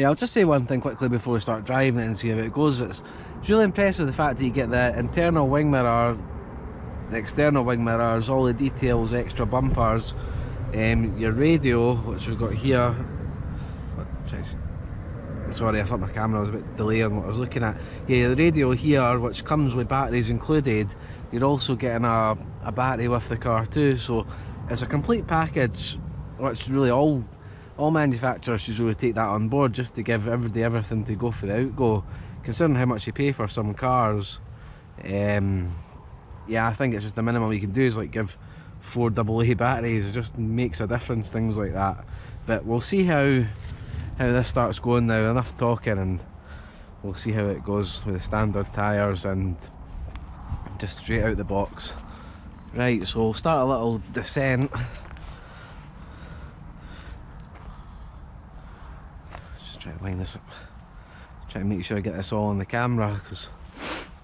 Yeah, I'll just say one thing quickly before we start driving it and see how it goes. It's really impressive, the fact that you get the internal wing mirror, the external wing mirrors, all the details, extra bumpers, your radio, which we've got here. Sorry, I thought my camera was a bit delayed on what I was looking at. Yeah, the radio here, which comes with batteries included. You're also getting a battery with the car too, so it's a complete package, which really all manufacturers should really take that on board, just to give everybody everything to go for the outgo. Considering how much you pay for some cars, yeah, I think it's just the minimum you can do is like give 4 AA batteries. It just makes a difference, things like that. But we'll see how this starts going now. Enough talking, and we'll see how it goes with the standard tyres and just straight out the box. Right, so we'll start a little descent. Just try to line this up. Try to make sure I get this all on the camera, because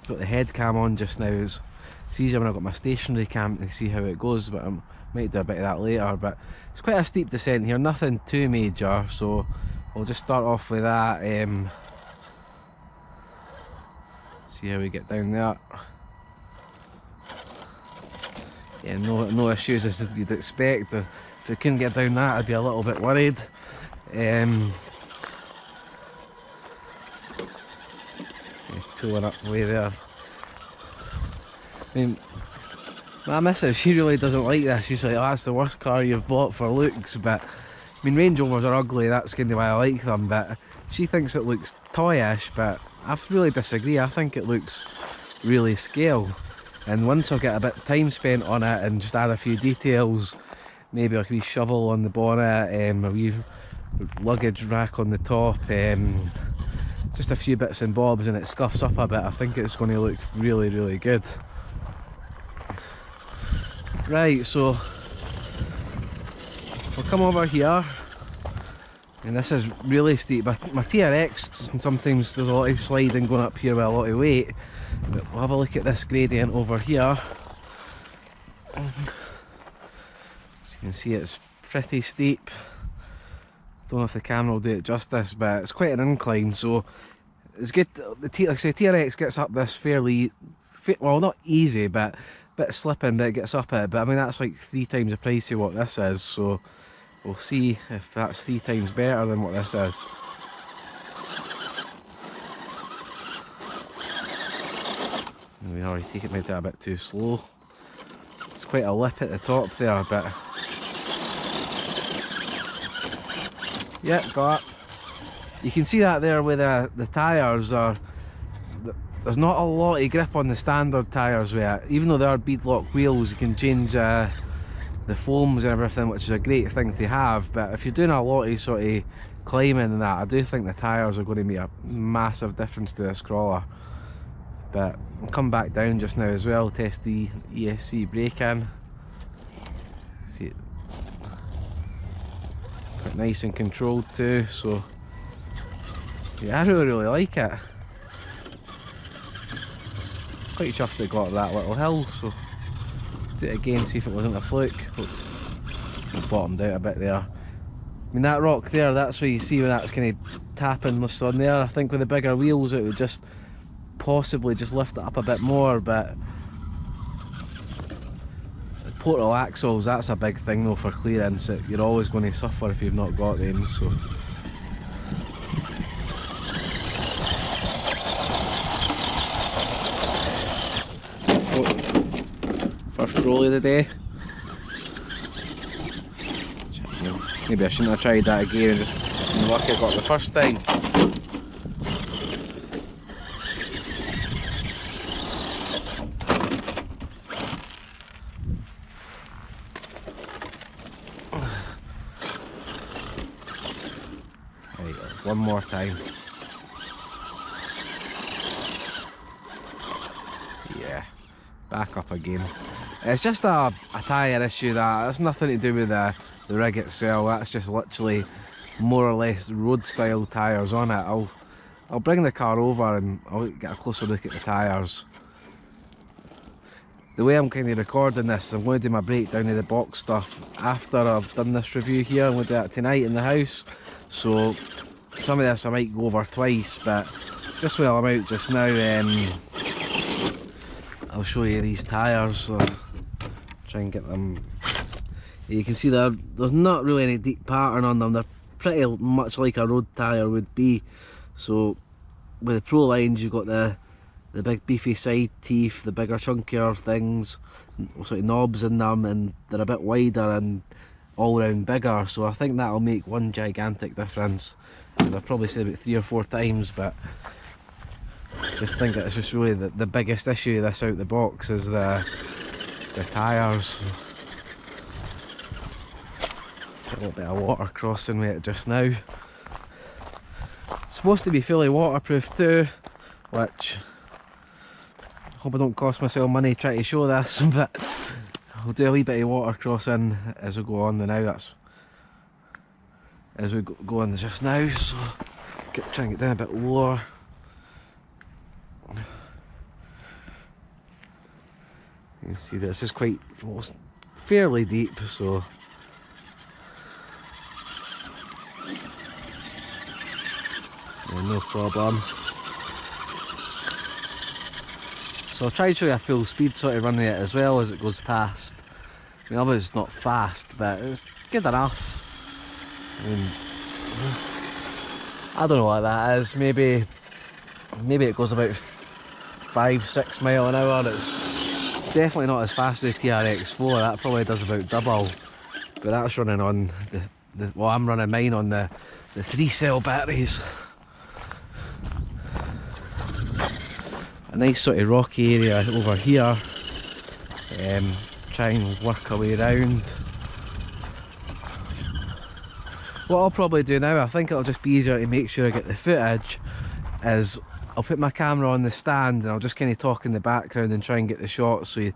I've got the head cam on just now. It's easier when I've got my stationary cam to see how it goes, but I might do a bit of that later. But it's quite a steep descent here, nothing too major, so we'll just start off with that. See how we get down there. Yeah, no issues as you'd expect. If we couldn't get down that, I'd be a little bit worried. Yeah, pulling up way there. I mean, my missus, she really doesn't like this. She's like, oh, that's the worst car you've bought for looks. But I mean, Range Rovers are ugly, that's kind of why I like them. But she thinks it looks toyish, but I really disagree. I think it looks really scale. And once I get a bit of time spent on it and just add a few details, maybe like a wee shovel on the bonnet, a wee luggage rack on the top, just a few bits and bobs, and it scuffs up a bit, I think it's going to look really, really good. Right, so we'll come over here, and this is really steep. My TRX, sometimes there's a lot of sliding going up here with a lot of weight, but we'll have a look at this gradient over here. You can see it's pretty steep. Don't know if the camera will do it justice, but it's quite an incline, so it's good. Like I say, TRX gets up this fairly, well, not easy, but a bit slipping that it gets up it. But I mean, that's like 3 times the price of what this is, so we'll see if that's 3 times better than what this is. We already take it maybe a bit too slow. It's quite a lip at the top there, but yeah, got up. You can see that there with the tyres are. There's not a lot of grip on the standard tyres with it. Even though they are beadlock wheels, you can change the foams and everything, which is a great thing to have. But if you're doing a lot of sort of climbing and that, I do think the tyres are going to make a massive difference to this crawler. But I'll come back down just now as well, test the ESC brake-in. See it, quite nice and controlled too, so yeah, I really like it. Quite chuffed it got up that little hill, so do it again, see if it wasn't a fluke. Oops, bottomed out a bit there. I mean, that rock there, that's where you see when that's kind of tapping the sun there. I think with the bigger wheels it would just possibly just lift it up a bit more, but portal axles, that's a big thing though for clearance. You're always going to suffer if you've not got them, so first roll of the day. Maybe I shouldn't have tried that again and just been lucky I got it the first time. Right, one more time. Yeah, back up again. It's just a tyre issue. That's nothing to do with the rig itself. That's just literally more or less road style tyres on it. I'll bring the car over and I'll get a closer look at the tyres. The way I'm kind of recording this, I'm going to do my breakdown of the box stuff after I've done this review here. I'm going to do that tonight in the house, so some of this I might go over twice, but just while I'm out just now, I'll show you these tyres. So try and get them. You can see there's not really any deep pattern on them. They're pretty much like a road tyre would be. So with the Pro lines, you've got the big beefy side teeth, the bigger chunkier things, sort of knobs in them, and they're a bit wider and all round bigger. So I think that'll make one gigantic difference. I've probably said about 3 or 4 times, but just think it's just really the biggest issue this out the box is the tyres. A little bit of water crossing with it just now. It's supposed to be fully waterproof too, which I hope I don't cost myself money trying to show this, but I'll do a wee bit of water crossing as we go on now. That's as we go on just now, so try and get down a bit lower. You can see this is quite fairly deep, so yeah, no problem. So I'll try to show you a full speed sort of running it as well as it goes past. I mean, obviously it's not fast, but it's good enough. I mean, I don't know what that is. Maybe it goes about 5-6 miles an hour. It's definitely not as fast as the TRX4. That probably does about double. But that's running on well, I'm running mine on the 3-cell batteries. A nice sort of rocky area over here. Try and work our way around. What I'll probably do now, I think it'll just be easier to make sure I get the footage, is I'll put my camera on the stand and I'll just kind of talk in the background and try and get the shots so you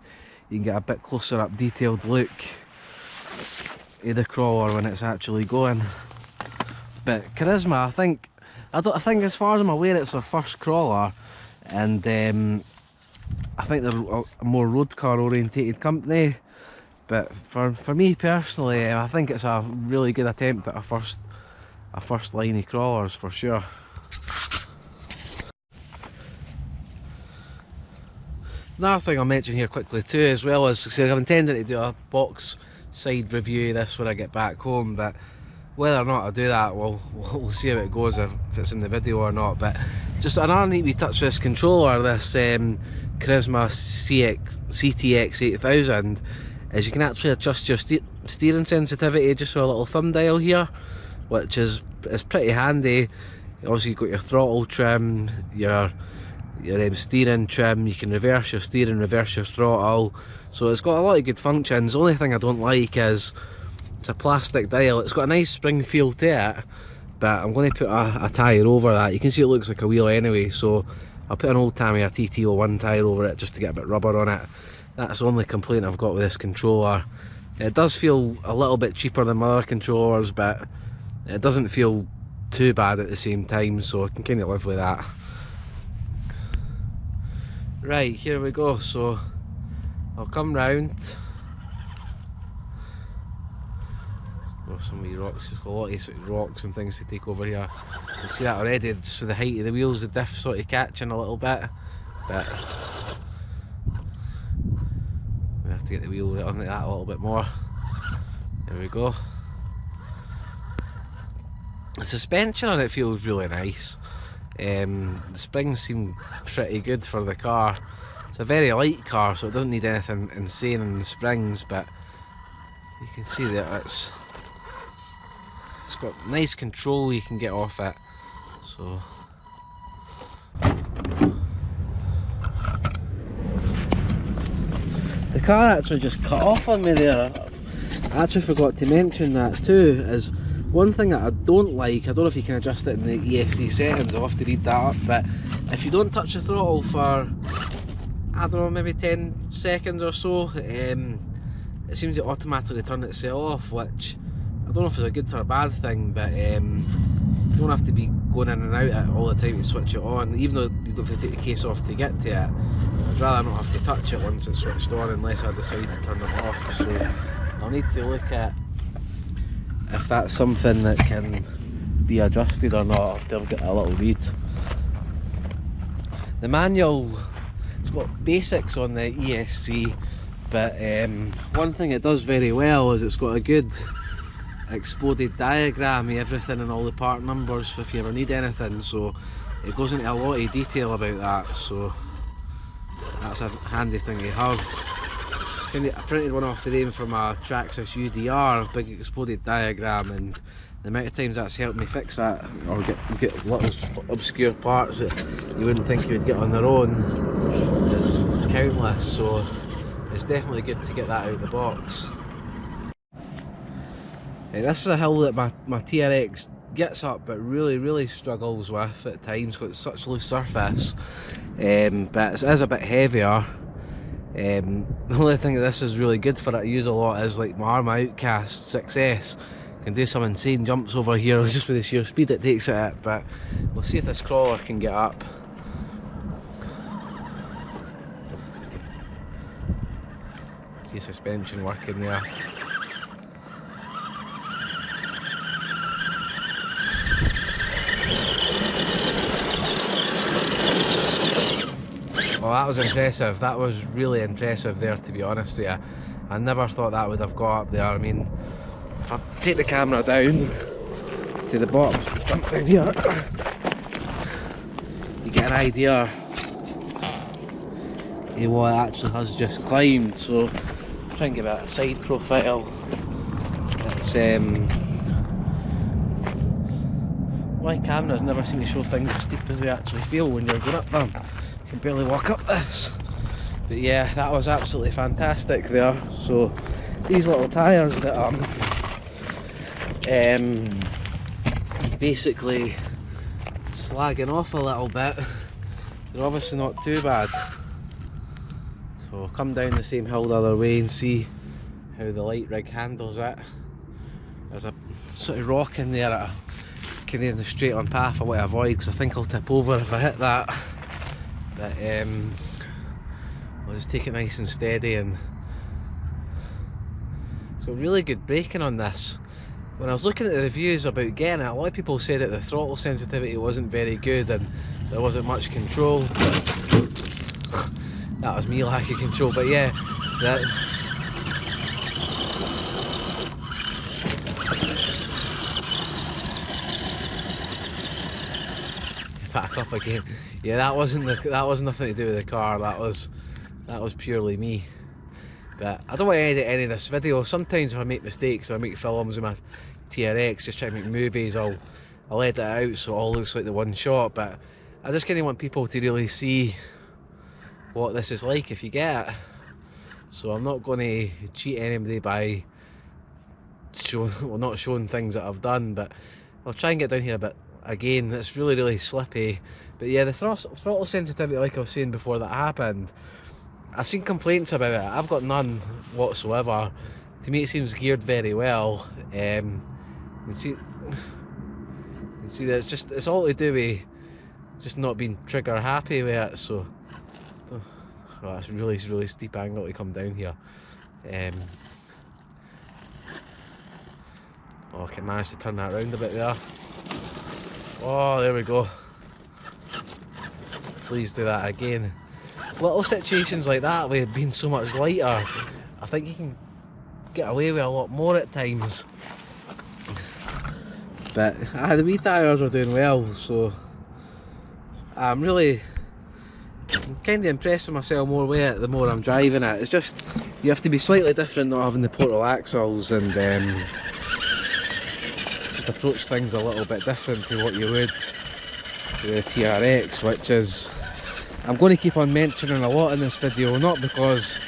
can get a bit closer up detailed look at the crawler when it's actually going. But Carisma, I think as far as I'm aware, it's their first crawler, and I think they're a more road car orientated company. But for me personally, I think it's a really good attempt at a first line of crawlers for sure. Another thing I'll mention here quickly too, as well as, I'm intending to do a box side review of this when I get back home, but whether or not I do that, we'll see how it goes, if it's in the video or not. But just another neat wee touch with this controller, this Carisma CTX 8000, is you can actually adjust your steering sensitivity just with a little thumb dial here, which is pretty handy. Obviously you've got your throttle trim, your steering trim, you can reverse your steering, reverse your throttle, so it's got a lot of good functions. The only thing I don't like is it's a plastic dial. It's got a nice spring feel to it, but I'm going to put a tyre over that. You can see it looks like a wheel anyway, so I'll put an old Tamiya TT01 tyre over it just to get a bit rubber on it. That's the only complaint I've got with this controller. It does feel a little bit cheaper than my other controllers, but it doesn't feel too bad at the same time, so I can kind of live with that. Right, here we go. So I'll come round. Some wee rocks, there's got a lot of sort of rocks and things to take over here. You can see that already, just with the height of the wheels, the diff sort of catching a little bit. But we have to get the wheel right onto that a little bit more. There we go. The suspension on it feels really nice. The springs seem pretty good for the car. It's a very light car, so it doesn't need anything insane in the springs, but you can see that it's got nice control you can get off it. So the car actually just cut off on me there. I actually forgot to mention that too, is one thing that I don't like. I don't know if you can adjust it in the ESC settings, I'll have to read that up, but if you don't touch the throttle for, I don't know, maybe 10 seconds or so, it seems to automatically turn itself off, which I don't know if it's a good or a bad thing, but you don't have to be going in and out all the time to switch it on, even though you don't have to take the case off to get to it. I'd rather not have to touch it once it's switched on unless I decide to turn it off, so I'll need to look at if that's something that can be adjusted or not after I've got a little read. The manual, it's got basics on the ESC, but one thing it does very well is it's got a good exploded diagram of everything and all the part numbers if you ever need anything, so it goes into a lot of detail about that, so that's a handy thing to have. I printed one off today from a Traxxas UDR, big exploded diagram, and the amount of times that's helped me fix that or get little obscure parts that you wouldn't think you would get on their own is countless, so it's definitely good to get that out of the box. This is a hill that my TRX gets up but really struggles with at times because it's such loose surface, but it is a bit heavier. The only thing that this is really good for it to use a lot is like my Arma Outcast 6S. Can do some insane jumps over here just with the sheer speed it takes it at, but we'll see if this crawler can get up. See suspension working there. Well, that was impressive. That was really impressive there, to be honest with you. I never thought that would have got up there. I mean, if I take the camera down to the bottom, jump down here, you get an idea of what it actually has just climbed. So, try and give it a side profile. It's my cameras never seem to show things as steep as they actually feel when you're going up them. You can barely walk up this. But yeah, that was absolutely fantastic there. So these little tyres that I'm basically slagging off a little bit, they're obviously not too bad. So I'll come down the same hill the other way and see how the light rig handles it. There's a sort of rock in there at a kind of straight on path I want to avoid because I think I'll tip over if I hit that. But I'll just take it nice and steady, and it's got really good braking on this. When I was looking at the reviews about getting it, a lot of people said that the throttle sensitivity wasn't very good and there wasn't much control. That was me lacking control, but yeah, that back up again. Yeah, that was nothing to do with the car. That was purely me. But I don't want to edit any of this video. Sometimes if I make mistakes or I make films with my TRX, just trying to make movies, I'll edit it out so it all looks like the one shot. But I just kind of want people to really see what this is like if you get it. So I'm not going to cheat anybody by not showing things that I've done, but I'll try and get down here a bit. Again, it's really slippy, but yeah, the throttle sensitivity, like I was saying before that happened, I've seen complaints about it. I've got none whatsoever. To me it seems geared very well. You see that it's all to do with just not being trigger happy with it. So well, that's really steep angle to come down here. Oh, I can manage to turn that around a bit there. Oh, there we go. Please do that again. Little situations like that with being so much lighter, I think you can get away with a lot more at times. But the wee tyres are doing well, so I'm kind of impressed with myself more with it the more I'm driving it. It's just, you have to be slightly different not having the portal axles and just approach things a little bit different to what you would with the TRX, which is, I'm going to keep on mentioning a lot in this video, not because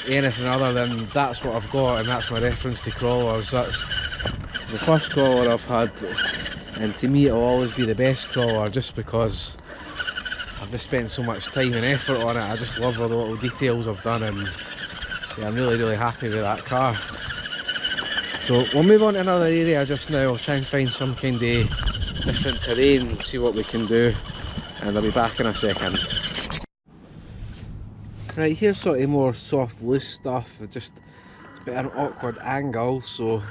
anything other than that's what I've got and that's my reference to crawlers. That's the first crawler I've had, and to me it'll always be the best crawler just because I've just spent so much time and effort on it. I just love all the little details I've done, and yeah, I'm really happy with that car. So we'll move on to another area just now. I'll try and find some kind of different terrain, see what we can do, and I'll be back in a second. Right, here's sort of more soft loose stuff. It's just a bit of an awkward angle, so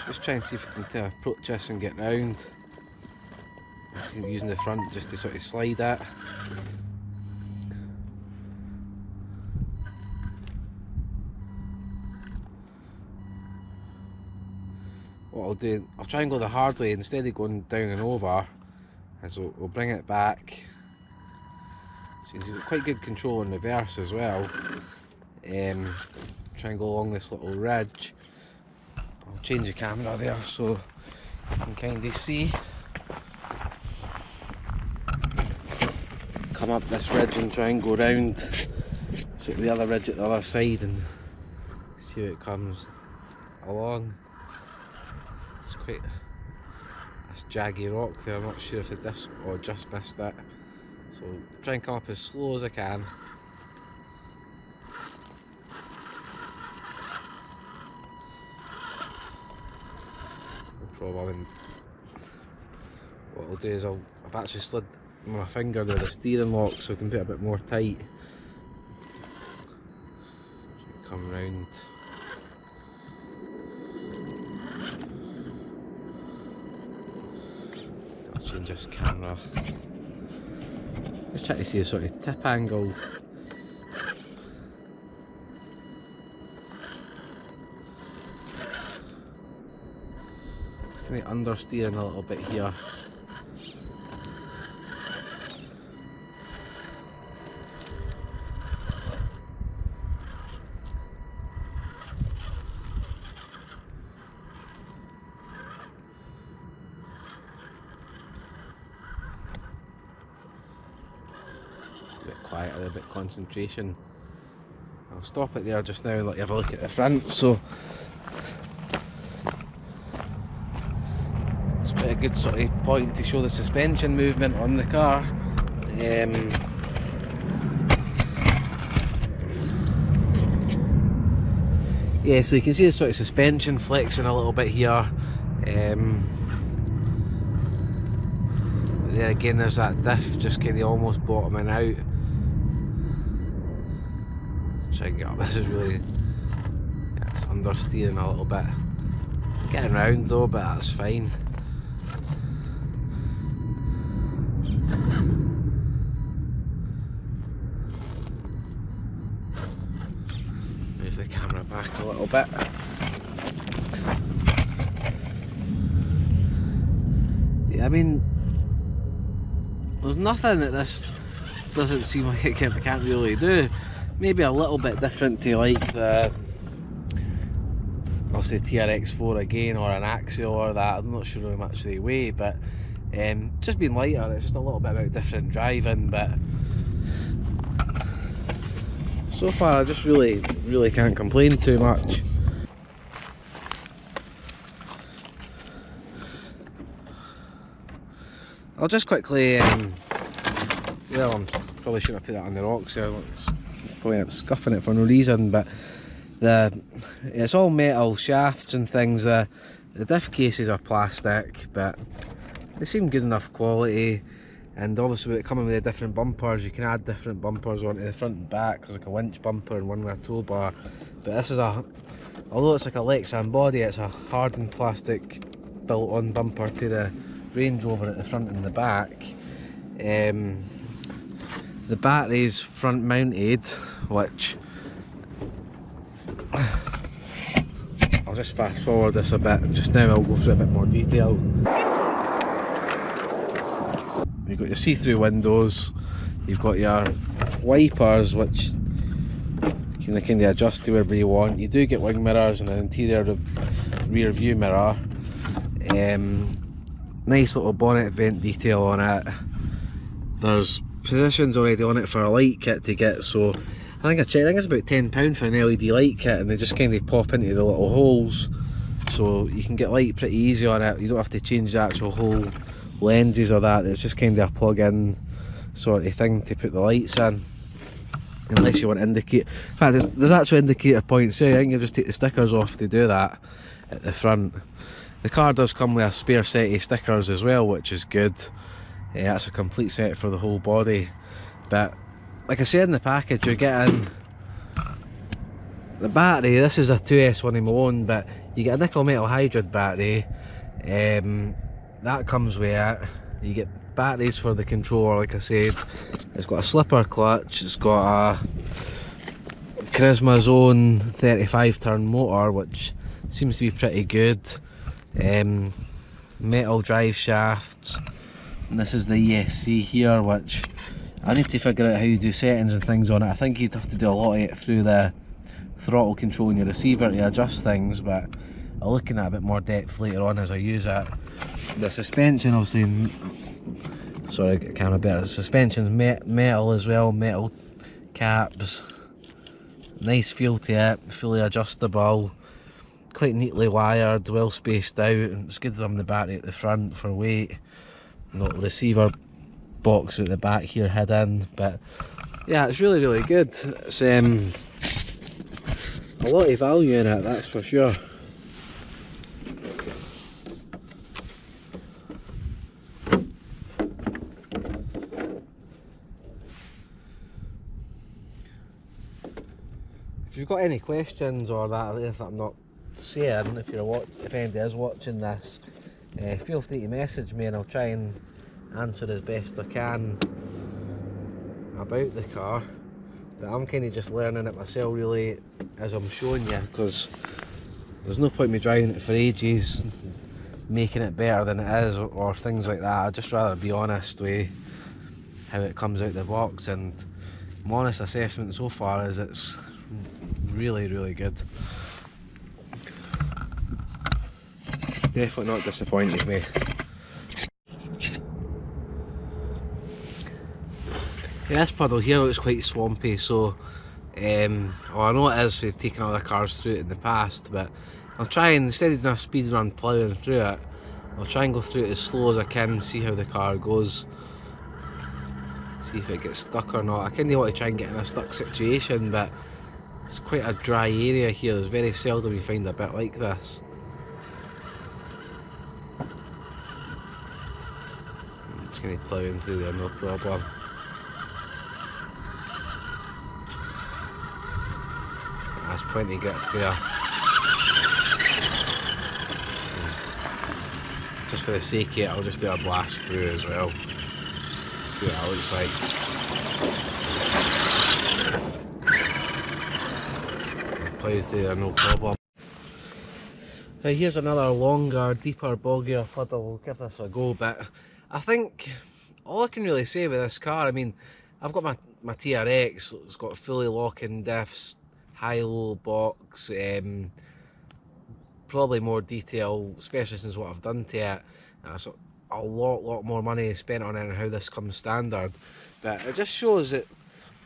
Just try and see if I can approach this and get round. Using the front just to sort of slide that. What I'll do, I'll try and go the hard way instead of going down and over, and so we'll bring it back. So you've got quite good control in reverse as well. Try and go along this little ridge. I'll change the camera there so you can kind of see. Come up this ridge and try and go round sort of the other ridge at the other side and see how it comes along. It's quite this jaggy rock there. I'm not sure if the disc or just missed it, so try and come up as slow as I can. No problem. What I'll do is I've actually slid my finger with the steering lock so I can put a bit more tight. Come round. I'll change this camera. Just try to see a sort of tip angle. Just going to understeering a little bit here. Quieter, a bit concentration. I'll stop it there just now and let you have a look at the front. So it's quite a good sort of point to show the suspension movement on the car. Yeah, so you can see the sort of suspension flexing a little bit here. There again, there's that diff just kind of almost bottoming out. Let's try and get up. This is really, yeah, it's understeering a little bit. Getting round though, but that's fine. Move the camera back a little bit. Yeah, I mean, there's nothing that this doesn't seem like it can't really do. Maybe a little bit different to like the, I'll say TRX4 again, or an Axial or that. I'm not sure how much they weigh, but just being lighter, it's just a little bit about different driving. But so far I just really can't complain too much. I'll just quickly, well, I probably shouldn't have put that on the rocks there. It's probably not scuffing it for no reason, but it's all metal shafts and things. The diff cases are plastic, but they seem good enough quality. And obviously with it coming with the different bumpers, you can add different bumpers onto the front and back. There's like a winch bumper and one with a tow bar. But this is although it's like a Lexan body, it's a hardened plastic built-on bumper to the Range Rover at the front and the back. The battery's front mounted, which I'll just fast forward this a bit. Just now I'll go through a bit more detail. You've got your see-through windows, you've got your wipers which you can kind of adjust to wherever you want. You do get wing mirrors and an interior rear view mirror. Nice little bonnet vent detail on it. There's positions already on it for a light kit to get, so I think it's about £10 for an LED light kit, and they just kind of pop into the little holes, so you can get light pretty easy on it. You don't have to change the actual whole lenses or that. It's just kind of a plug-in sort of thing to put the lights in, unless you want to indicate. In fact, there's actual indicator points here. I think you just take the stickers off to do that at the front. The car does come with a spare set of stickers as well, which is good. That's a complete set for the whole body. But like I said in the package, you're getting the battery. This is a 2S one of my own, but You get a nickel metal hydride battery, that comes with it. You get batteries for the controller, like I said. It's got a slipper clutch, it's got a Carisma Zone 35 turn motor, which seems to be pretty good. Metal drive shafts. And this is the ESC here, which I need to figure out how you do settings and things on it. I think you'd have to do a lot of it through the throttle control in your receiver to adjust things, but I'll look in at a bit more depth later on as I use it. The suspension, obviously, sorry, get the camera better. The suspension's metal as well, metal caps. Nice feel to it, fully adjustable, quite neatly wired, well spaced out. It's good to have the battery at the front for weight. Not the receiver box at the back here hidden, but yeah, it's really, really good. It's a lot of value in it, that's for sure. If you've got any questions or that, if I'm not saying, if anybody is watching this, feel free to message me and I'll try and answer as best I can about the car. But I'm kind of just learning it myself really as I'm showing you, because there's no point me driving it for ages, making it better than it is or things like that. I'd just rather be honest with how it comes out the box, and my honest assessment so far is it's really, really good. Definitely not disappointed me. Yeah, this puddle here looks quite swampy, so well, I know it is, we've taken other cars through it in the past, but I'll try and, instead of doing a speed run ploughing through it, I'll try and go through it as slow as I can, see how the car goes, see if it gets stuck or not. I kind of want to try and get in a stuck situation, but it's quite a dry area here. There's very seldom you find a bit like this. I'm just going to ploughing through there, no problem. There's plenty of grip there. Just for the sake of it, I'll just do a blast through as well. See what that looks like. Plough through there, no problem. Now here's another longer, deeper, boggier puddle. We'll give this a go, but I think all I can really say with this car, I mean, I've got my TRX, it's got fully locking diffs, high-low box, probably more detail, especially since what I've done to it. That's a lot more money spent on it and how this comes standard. But it just shows that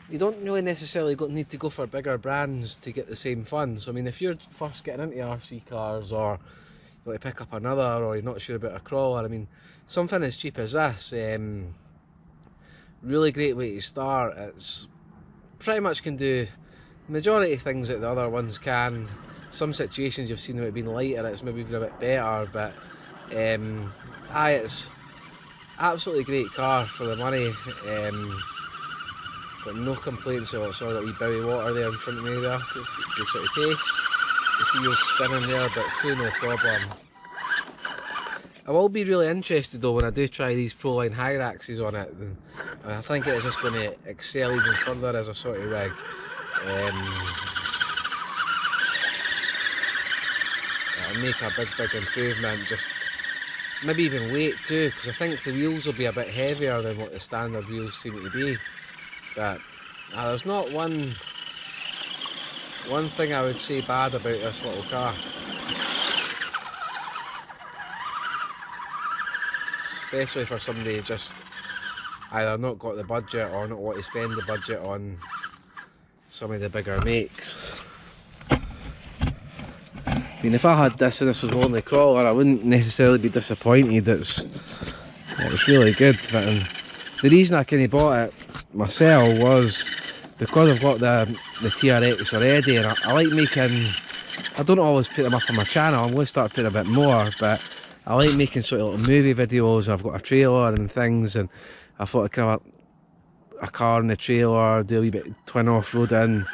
you don't really necessarily need to go for bigger brands to get the same fun. So I mean, if you're first getting into RC cars, or you want to pick up another, or you're not sure about a crawler, I mean, something as cheap as this, really great way to start. It's pretty much can do the majority of things that the other ones can. Some situations you've seen them being lighter, it's maybe even a bit better, but it's absolutely great car for the money. Got no complaints. Oh, sorry, that wee bowie water there in front of me there. Good sort of pace. You see wheels spinning there, but through no problem. I will be really interested though when I do try these Proline high axes on it. And I think it is just going to excel even further as a sort of rig. It'll make a big improvement, just maybe even weight too, because I think the wheels will be a bit heavier than what the standard wheels seem to be. But there's not one thing I would say bad about this little car. Especially for somebody just either not got the budget or not want to spend the budget on some of the bigger makes. I mean, if I had this and this was my only crawler, I wouldn't necessarily be disappointed. It's really good. But the reason I kind of bought it myself was because I've got the TRX already, and I like making, I don't always put them up on my channel, I'm going to start putting a bit more, but I like making sort of little movie videos. I've got a trailer and things, and I thought I'd kind of a car in the trailer, do a wee bit twin off-roading,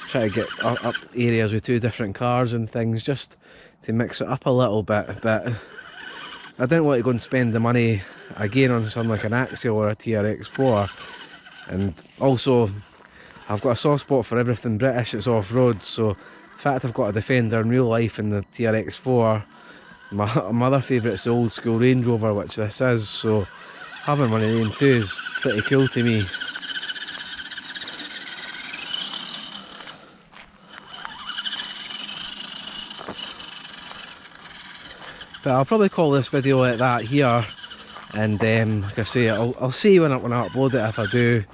try to get up areas with 2 different cars and things, just to mix it up a little bit. But I didn't want to go and spend the money again on something like an Axial or a TRX4. And also, I've got a soft spot for everything British that's off-road, so the fact I've got a Defender in real life in the TRX4, my other favourite's the old school Range Rover, which this is, so having one of them too is pretty cool to me. But I'll probably call this video like that here, and like I say, I'll see when I upload it if I do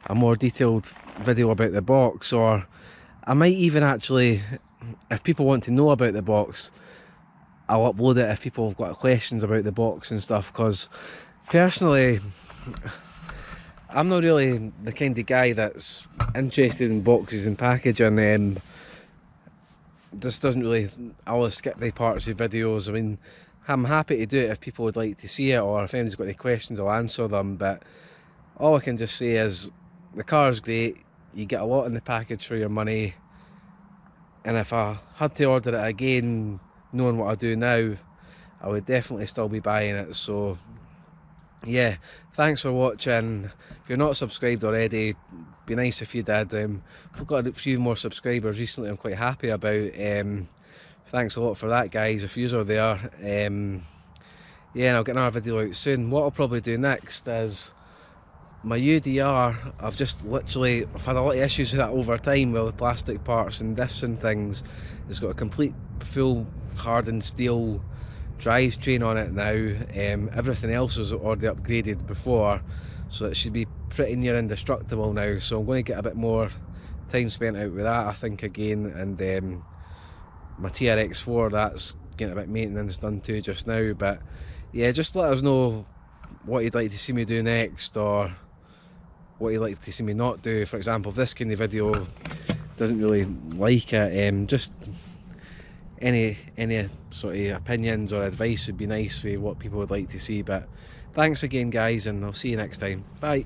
a more detailed video about the box, or I might even actually, if people want to know about the box, I'll upload it if people have got questions about the box and stuff, because personally I'm not really the kind of guy that's interested in boxes and packaging. This doesn't really, I'll skip the parts of videos. I mean, I'm happy to do it if people would like to see it, or if anyone's got any questions I'll answer them, but all I can just say is the car's great, you get a lot in the package for your money, and if I had to order it again knowing what I do now, I would definitely still be buying it. So yeah, thanks for watching. If you're not subscribed already, be nice if you did. We've got a few more subscribers recently I'm quite happy about. Thanks a lot for that, guys, if yous are there. Yeah, and I'll get another video out soon. What I'll probably do next is my UDR. I've had a lot of issues with that over time with the plastic parts and diffs and things. It's got a complete full hardened steel drivetrain on it now. Everything else was already upgraded before, so it should be pretty near indestructible now. So I'm going to get a bit more time spent out with that, I think, again. And my TRX4, that's getting a bit of maintenance done too just now. But yeah, just let us know what you'd like to see me do next, or what you'd like to see me not do. For example, if this kind of video doesn't really like it, just any sort of opinions or advice would be nice for what people would like to see. But thanks again, guys, and I'll see you next time. Bye.